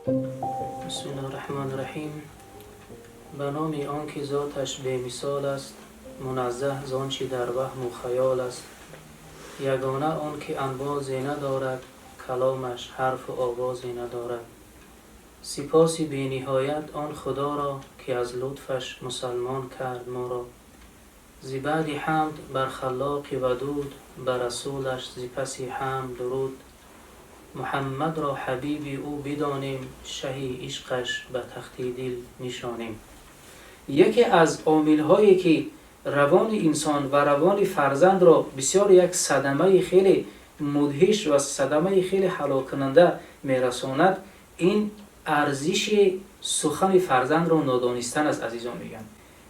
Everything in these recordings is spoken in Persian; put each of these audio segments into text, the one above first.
بسم الله الرحمن الرحیم. به نام آن که ذاتش به مثال است، منزه ز آنچه در وهم و خیال است. یگانه آن که انبازی ندارد، کلامش حرف و آوازی ندارد. سپاسی بی نهایت آن خدا را که از لطفش مسلمان کرد ما را. ز بعد حمد بر خلاق ودود، بر رسولش ز پس حمد درود. محمد را حبیب او بدانیم، شه عشقش به تخت دل نشانیم. یکی از عامل‌هایی که روان انسان و روان فرزند را بسیار یک صدمه خیلی مدهش و صدمه خیلی هلاک کننده میرساند، این ارزش سخن فرزند را نادانستن است. عزیزان میگن،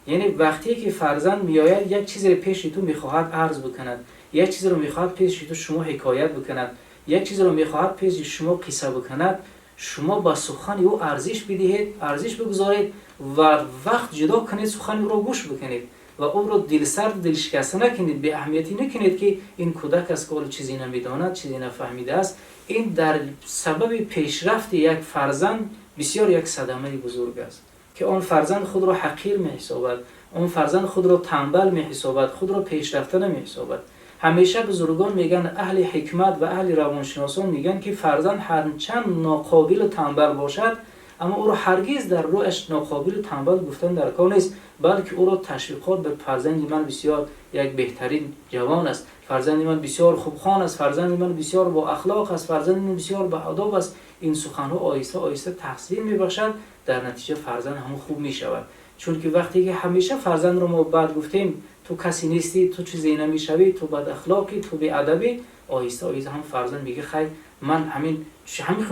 یعنی وقتی که فرزند میآید یک چیزی را پیش تو میخواهد عرض بکند، یک چیزی را میخواهد پیش تو شما حکایت بکند، یک چیز را میخواهد پیش شما قصه بکند، شما با سخن او ارزش بدهید، ارزش بگذارید و وقت جدا کنید، سخن او را گوش بکنید و او را دل سرد دل شکسته نکنید، به اهمیتی نکنید که این کودک است که چیزی نمیداند، چیزی نفهمیده است. این در سبب پیشرفت یک فرزند بسیار یک صدمه بزرگ است که آن فرزند خود را حقیر میحسابد، آن فرزند خود را تنبل میحسابد، خود را پیشرفته نمیحسابد. همیشه بزرگان میگن، اهل حکمت و اهل روانشناسان میگن که فرزند هرچند ناقابل و تنبل باشد، اما او را هرگز در رویش ناقابل و تنبل گفتن در کار نیست، بلکه او را تشویقات به فرزند من بسیار یک بهترین جوان است، فرزند من بسیار خوبخوان است، فرزند من بسیار با اخلاق است، فرزند من بسیار با آداب است. این سخنها آهسته آهسته تحصیل میبخشد، در نتیجه فرزند هم خوب میشود. چون که وقتی که همیشه فرزند رو ما بعد گفتیم تو کسی نیستی، تو چیزی نمیشوی، تو بد اخلاقی، تو بی ادبی، آهسته آهسته هم فرزند میگه خیر من همین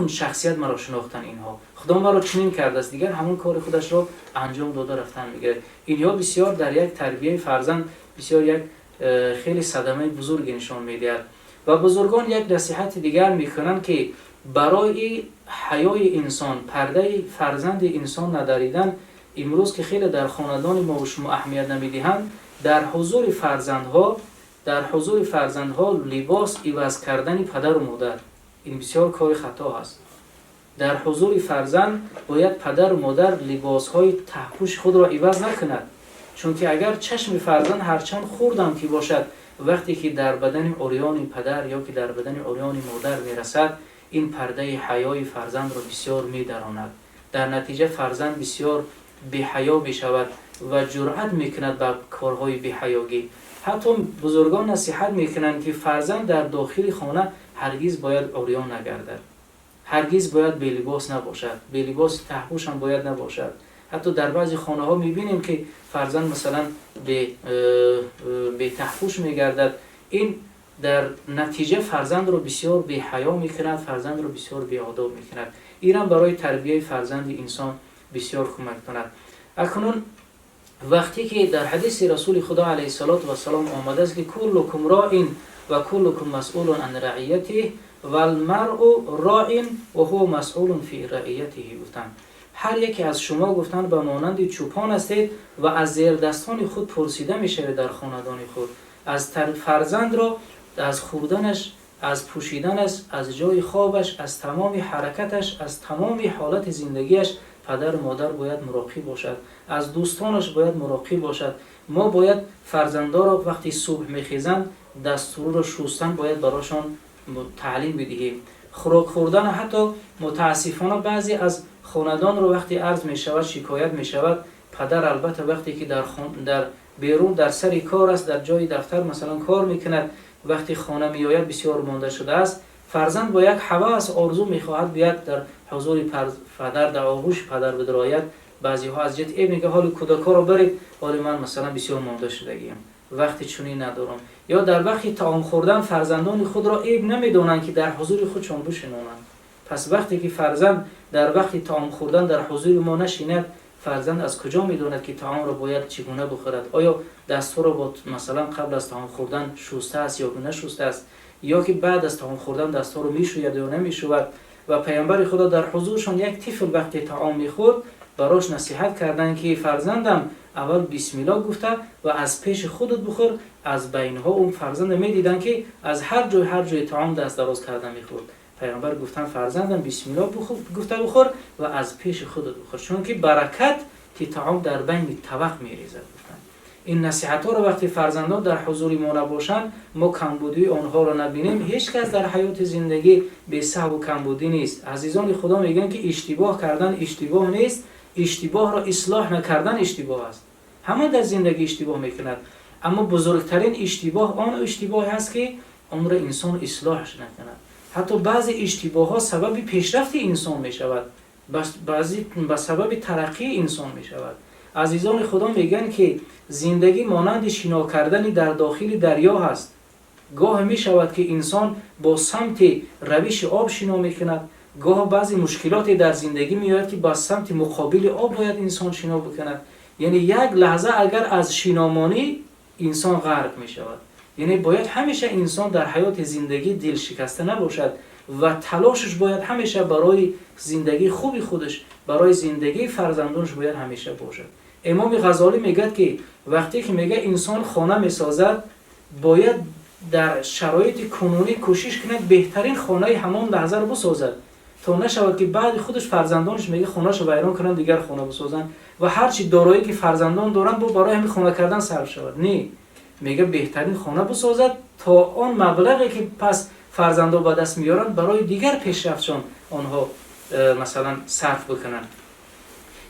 شخصیت مرا شناختن اینها، خدا مرا چنین کرده است، دیگر همون کار خودش رو انجام داده رفتن میگه. اینها بسیار در یک تربیت فرزند بسیار یک خیلی صدمه بزرگی نشان میدهد. و بزرگان یک نصیحت دیگر میکنن که برای حیای انسان، پرده فرزند انسان نداریدن، امروز که خیلی در خاندان ما و شما اهمیت نمیدهند، در حضور فرزندها لباس عوض کردن پدر و مادر، این بسیار کار خطا است. در حضور فرزند باید پدر و مادر لباسهای تحپوش خود را عوض نکند، چون که اگر چشم فرزند هرچند خوردم که باشد، وقتی که در بدن عریان پدر یا که در بدن عریان مادر میرسد، این پرده حیای فرزند را بسیار میدراند. در نتیجه فرزند بسیار بی‌حیا میشود و جرأت میکند به کارهای بی‌حیاگی. حتی بزرگان نصیحت میکنند که فرزند در داخل خانه هرگز باید عریان نگردد، هرگز باید بی لباس نباشد، بی لباس تحپوش هم باید نباشد. حتی در بعضی خانه ها میبینیم که فرزند مثلا به تحپوش میگردد، این در نتیجه فرزند رو بسیار بی حیا میکند، فرزند رو بسیار بی آداب میکند. این هم برای تربیت فرزند انسان بسیار کمک کند. اکنون وقتی که در حدیث رسول خدا علیه السلام آمده است که کلکم راع و کلکم مسئول عن رعیته و المرء راع و هو مسئول فی رعیته، گفتن هر یکی از شما گفتن به مانند چوپان هستید و از زیر دستان خود پرسیده میشوید در خاندان خود. از فرزند را از خوردنش، از پوشیدنش، از جای خوابش، از تمام حرکتش، از تمام حالت زندگیش پدر و مادر باید مراقب باشد، از دوستانش باید مراقب باشد. ما باید فرزندان را وقتی صبح میخیزند دستور و شستن باید براشان تعلیم بدهیم. خوراک خوردن، حتی متاسفانه بعضی از خاندان رو وقتی عرض می شود، شکایت می شود، پدر البته وقتی که در بیرون در سر کار است، در جای دفتر مثلا کار میکند، وقتی خانه می آید بسیار مانده شده است، فرزند با یک هوس آرزو میخواهد بیاد در حضور پدر، در آغوش پدر بدراید. بعضی ها از جهت ای میگه حال کودکا رو برید، حال من مثلا بسیار مانده شدگیم، وقتی چنین ندارم. یا در وقتی طعام خوردن فرزندان خود را عیب نمیدونند که در حضور خودشان بشینونند. پس وقتی که فرزند در وقتی طعام خوردن در حضور ما نشیند، فرزند از کجا میدوند که طعام را باید چگونه بخورد؟ آیا دستور را با مثلا قبل از طعام خوردن شسته است یا نشسته است، یا که بعد از طعام خوردن دستور را میشوید یا نمیشود؟ و پیامبر خدا در حضورشان یک طفل وقتی طعام میخورد براش نصیحت کردند که فرزندم اول بسم الله گفته و از پیش خودت بخور. از بینها اون فرزند میدیدن که از هر جای طعام دست دراز کرده میخورد. پیامبر گفتن فرزندم بسم الله گفته بخور و از پیش خودت بخور، چون که برکت که طعام در بین طبق میریزد. گفتن این نصیحت ها رو وقتی فرزندان در حضور ما نباشند، ما کمبودی آنها رو نبینیم، هیچ کس در حیات زندگی بی سهو و کمبودی نیست. عزیزان خدا میگن که اشتباه کردن اشتباه نیست، اشتباه را اصلاح نکردن اشتباه است. همه در زندگی اشتباه میکند، اما بزرگترین اشتباه آن اشتباه است که اون را انسان اصلاحش نکند. حتی بعضی اشتباه ها سبب پیشرفت انسان می شود، بعضی به سبب ترقی انسان می شود. عزیزان خدا میگن که زندگی مانند شنا کردن در داخل دریا هست. گاه می شود که انسان با سمت روش آب شنا می کند، گاه بعضی مشکلاتی در زندگی می آید که با سمت مقابل آب باید انسان شنا بکند. یعنی یک لحظه اگر از شنامانی انسان غرق می شود. یعنی باید همیشه انسان در حیات زندگی دل شکسته نباشد و تلاشش باید همیشه برای زندگی خوبی خودش، برای زندگی فرزندانش باید همیشه باشد. امام غزالی میگه که وقتی که میگه انسان خانه میسازد، باید در شرایط کنونی کوشش کند بهترین خانه همان لحظه رو بسازد، تا نشود که بعد خودش فرزندانش میگه خونه‌شو ویران کنن دیگر خانه بسازن و هر چی دارایی که فرزندان دارن برای همین خانه کردن صرف شود. نه، میگه بهترین خانه بسازد تا آن مبلغی که پس فرزندان به دست میارن برای دیگر پیشرفتشان آنها مثلا صرف بکنن.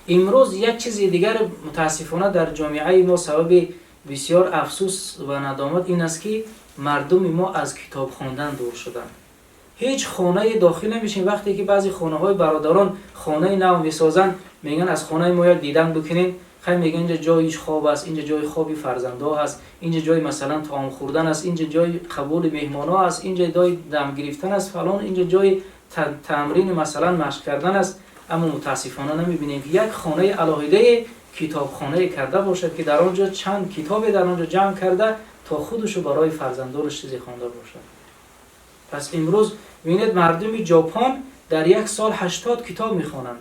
امروز یک چیز دیگر متاسفانه در جامعه ما سبب بسیار افسوس و ندامت این است که مردم ما از کتاب خواندن دور شدند. هیچ خانه داخل نمیشین. وقتی که بعضی خانه های برادران خانه نو میسازن، میگن از خانه ما دیدن بکنین، خیلی میگن اینجا جای خواب است، اینجا جای خوابی فرزندا است، اینجا جای مثلا طعام خوردن است، اینجا جای قبول مهمانا است، اینجا جای دم گرفتن است فلان، اینجا جای تمرین مثلا مشق کردن است. اما متاسفانه نمیبینیم که یک خانه الهیده کتابخانه کرده باشد که در آنجا چند کتاب در آنجا جمع کرده تا خودشو برای فرزندانش چیزی خوانده باشد. پس امروز ببینید مردم ژاپن در یک سال 80 کتاب میخوانند.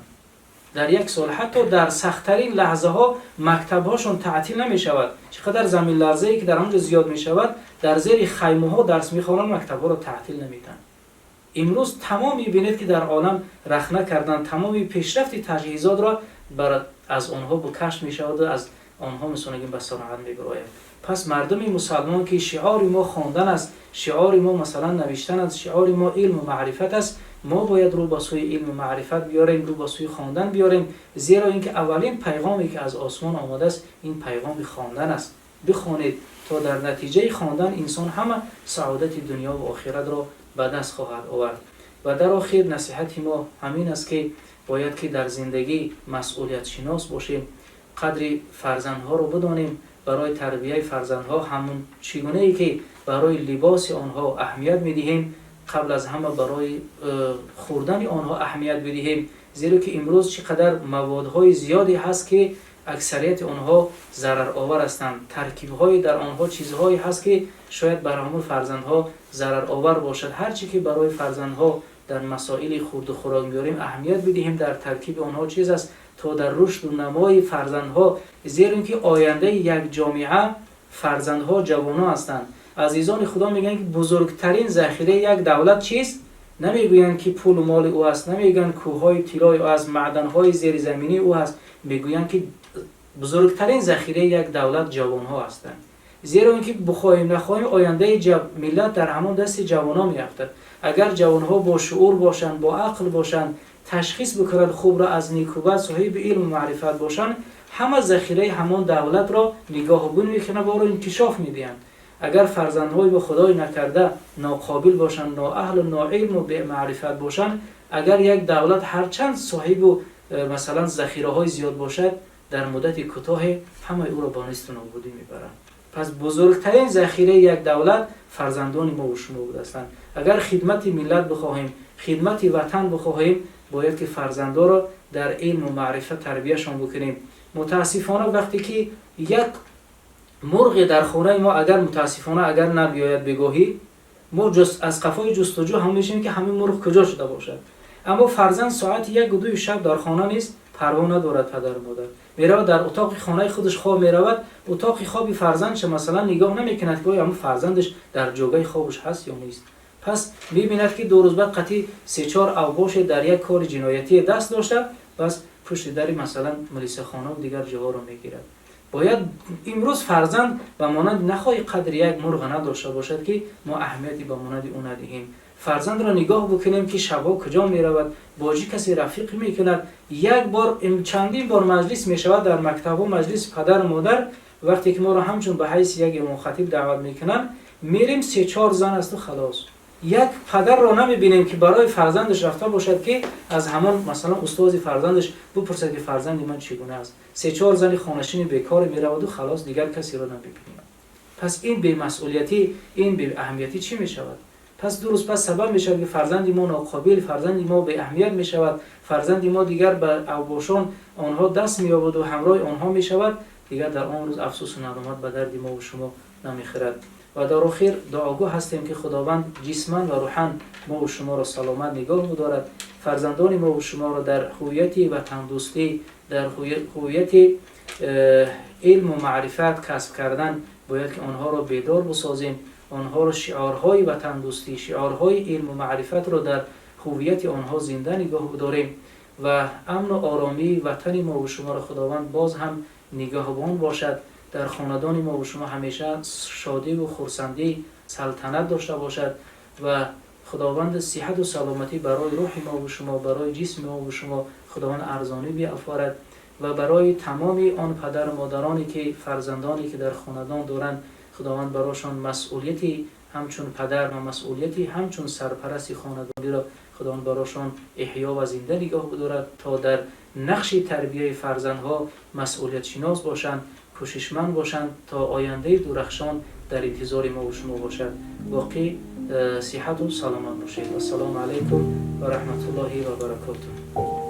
در یک سال حتی در سخت‌ترین لحظه ها مکتب هاشون تعطیل نمی شود. چقدر زمین لرزه ای که در آنجا زیاد می شود، در زیر خیمه ها درس میخوانند، مکتب ها را تعطیل نمیدن. امروز تمام میبینید که در عالم رخنه کردن، تمام پیشرفت تجهیزات را از آنها با کشف می شود و از آنها میسونگیم به سرعت میبراید. پس مردم مسلمان که شعار ما خواندن است، شعار ما مثلا نوشتن است، شعار ما علم و معرفت است، ما باید رو به سوی علم و معرفت بیاریم، رو به سوی خواندن بیاریم، زیرا اینکه اولین پیغامی که از آسمان آمده است این پیغام خواندن است. بخوانید تا در نتیجه خواندن انسان همه سعادت دنیا و آخرت را به دست خواهد آورد. و در آخر نصیحت ما همین است که باید که در زندگی مسئولیت شناس باشیم، قدر فرزندها رو بدانیم، برای تربیت فرزندها همون چگونه ای که برای لباس آنها اهمیت میدهیم، قبل از همه برای خوردن آنها اهمیت بدهیم، زیرا که امروز چقدر موادهای زیادی هست که اکثریت آنها ضرر آور هستند. ترکیب‌های در آنها چیزهایی هست که شاید برای فرزندها ضرر آور باشد. هر چی که برای فرزندها در مسائل خورد و خوراک میاریم اهمیت بدهیم، در ترکیب آنها چیز است تا در رشد و نمای فرزندها، زیرا اینکه آینده یک جامعه فرزندها جوانان هستند. عزیزان خدا میگن که بزرگترین ذخیره یک دولت چیست؟ نمیگویند که پول و مال او است، نمیگن کوههای طلای او است، معدنهای زیر زمینی او است، میگویند که بزرگترین ذخیره یک دولت جوانها هستند. زیرا اینکه بخوایم نخواهیم آینده ملت در همان دست جوانان میافتد. اگر جوانها با شعور باشند، با عقل باشند، تشخیص بکنند خوب را از نیک و بد، صاحب علم و معرفت باشند، همه ذخیره همان دولت را نگاه بین میکنند و را انکشاف میدهند. اگر فرزندهای به خدای نکرده ناقابل باشند، نااهل و ناعلم و به معرفت باشند، اگر یک دولت هرچند صاحب و مثلا ذخیره های زیاد باشد، در مدت کوتاه همه او را با نیست و نابودی میبرند. پس بزرگترین ذخیره یک دولت فرزندان ما و شما بودند. اگر خدمت ملت بخواهیم، خدمت وطن بخواهیم، باید که فرزندان را در علم و معرفت تربیتشان بکنیم. متاسفانه وقتی که یک مرغ در خانه ما اگر نبیاید بگاهی، ما از قفای جستجو هم میشیم که همین مرغ کجا شده باشد. اما فرزند ساعت 1 و 2 شب در خانه نیست، پروا ندارد پدر و مادر، میرود در اتاق خانه خودش خواب میرود، اتاق خوابی فرزندش مثلا نگاه نمیکند که آیا فرزندش در جوگه خوابش هست یا نیست. پس می‌بیند که 2 روز بعد قطعی 3-4 اوباش در یک کار جنایتی دست داشته، پس پشت در مثلا ملیسه خانه و دیگر جاها رو میگیرد. باید امروز فرزند به مانند نخواهی قدر یک مرغ نداشته باشد که ما اهمیتی به مانند او ندهیم. فرزند را نگاه بکنیم که شبها کجا می رود، با چه کسی رفیق می کند. یک بار چندین بار مجلس می شود در مکتب و مجلس پدر و مادر، وقتی که ما را همچون به حیث یک امام خطیب دعوت می کنند میریم 3-4 زن است و خلاص. یک پدر را نمیبینیم که برای فرزندش رفته باشد که از همان مثلا استاد فرزندش بپرسد که فرزند من چگونه است. 3-4 زن خانشین بیکار میرود و خلاص، دیگر کسی را نمیبینیم. پس این بی‌مسئولیتی، این بی اهمیتی چی میشود؟ پس درست پس سبب میشود که فرزند ما ناقابل، فرزند ما بی اهمیت میشود، فرزند ما دیگر به اوباشان آنها دست مییابد و همراه آنها میشود، دیگر در آن روز افسوس و ندامت به درد ما و شما نمیخورد. و در آخر دعاگو هستیم که خداوند جسماً و روحاً ما و شما را سلامت نگاه بدارد، فرزندان ما و شما را در هویتی و تندرستی، در هویت علم و معرفت کسب کردن باید که آنها را بیدار بسازیم، آنها را شعارهای و تندرستی، شعارهای علم و معرفت را در هویت آنها زنده نگاه بداریم و امن و آرامی وطن ما و شما را خداوند باز هم نگهبان باشد. در خاندان ما و شما همیشه شادی و خرسندی سلطنت داشته باشد و خداوند صحت و سلامتی برای روح ما و شما، برای جسم ما و شما خداوند ارزانی بیافرد و برای تمام آن پدر و مادرانی که فرزندانی که در خاندان دارند خداوند برایشان مسئولیتی همچون پدر و مسئولیتی همچون سرپرست خاندانی را خداوند برایشان احیا و زنده نگاه بدارد تا در نقش تربیت فرزندها مسئولیت شناس باشند، کوششمند باشند تا آینده درخشان در انتظار ما و شما باشد. باقی صحت و سلامت باشید. و السلام علیکم و رحمت الله و برکاته.